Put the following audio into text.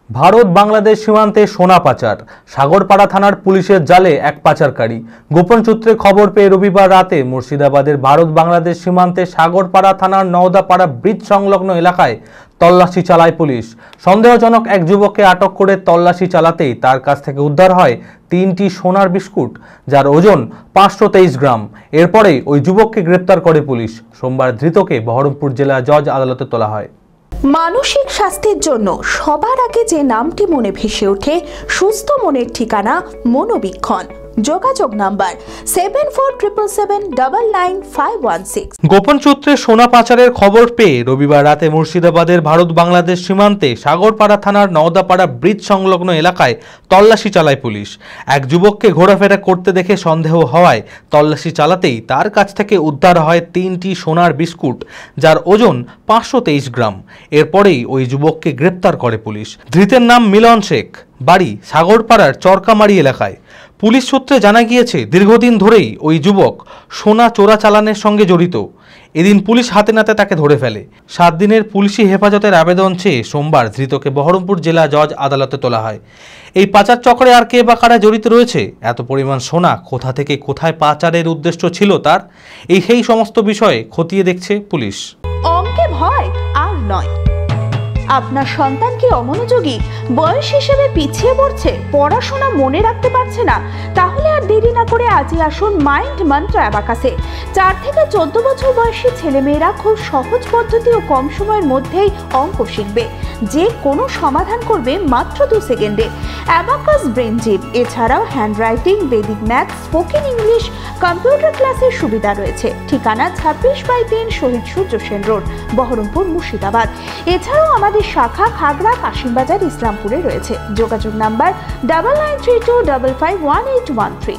ভারত বাংলাদেশ সীমান্তে সোনা পাচার, সাগরপাড়া থানার পুলিশের জালে এক পাচারকারী। গোপন সূত্রে খবর পেয়ে রবিবার রাতে মুর্শিদাবাদের ভারত বাংলাদেশ সীমান্তে সাগরপাড়া থানার নওদাপাড়া ব্রিজ সংলগ্ন এলাকায় তল্লাশি চালায় পুলিশ। সন্দেহজনক এক যুবককে আটক করে তল্লাশি চালাতেই তার কাছ থেকে উদ্ধার হয় 3টি সোনার বিস্কুট, যার ওজন 523 গ্রাম। এরপরেই ওই যুবককে গ্রেপ্তার করে পুলিশ। সোমবার ধৃতকে বহরমপুর জেলা জজ আদালতে তোলা হয়। মানসিক স্বাস্থ্যের জন্য সবার আগে যে নামটি মনে ভেসে ওঠে, সুস্থ মনের ঠিকানা মনোবীক্ষণ। যোগাযোগ নাম্বার 7477799516। গোপন সূত্রে সোনা পাচারের খবর পেয়ে রবিবার রাতে মুর্শিদাবাদের ভারত বাংলাদেশ সীমান্তে সাগরপাড়া থানার নওদাপাড়া ব্রিজ সংলগ্ন এলাকায় তল্লাশি চালায় পুলিশ। এক যুবককে ঘোরাফেরা করতে দেখে সন্দেহ হওয়ায় তল্লাশি চালাতেই তার কাছ থেকে উদ্ধার হয় 3টি সোনার বিস্কুট, যার ওজন 523 গ্রাম। এরপরেই ওই যুবককে গ্রেপ্তার করে পুলিশ। ধৃতের নাম মিলন শেখ, বাড়ি সাগরপাড়ার চরকামারি এলাকায়। পুলিশ সূত্রে জানা গিয়েছে, দীর্ঘদিন ধরেই ওই যুবক সোনা চোরাচালানের সঙ্গে জড়িত। এদিন পুলিশ হাতে নাতে তাকে ধরে ফেলে। 7 দিনের পুলিশি হেফাজতের আবেদন চেয়ে সোমবার ধৃতকে বহরমপুর জেলা জজ আদালতে তোলা হয়। এই পাচার চক্রে আর কে বা কারা জড়িত রয়েছে, এত পরিমাণ সোনা কোথা থেকে কোথায় পাচারের উদ্দেশ্য ছিল তার, সেই সমস্ত বিষয়ে খতিয়ে দেখছে পুলিশ। অঙ্কে ভয় আর নয়। আপনার সন্তান কি অমনোযোগী, বয়স হিসেবে পিছিয়ে পড়ছে, পড়াশোনা মনে রাখতে পারছে না? তাহলে আর দেরি না করে আজই আসুন মাইন্ড মন্ত্র অ্যাবাকাসে। 4 থেকে 14 বছর বয়সী ছেলেমেয়েরা খুব সহজ পদ্ধতি ও কম সময়ের মধ্যেই অঙ্ক শিখবে, যে কোনো সমাধান করবে মাত্র 2 সেকেন্ডে। অ্যাবাকাস ব্রেন জিম, এছাড়াও handwriting, Vedic math, spoken English, computer ক্লাসের সুবিধা রয়েছে। ঠিকানা 26/3 শহীদ সূর্য সেন রোড, বহরমপুর, মুর্শিদাবাদ। এছাড়াও আমাদের শাখা খাগড়া, কাশিমবাজার, ইসলামপুরে রয়েছে। যোগাযোগ নাম্বার 9932551813।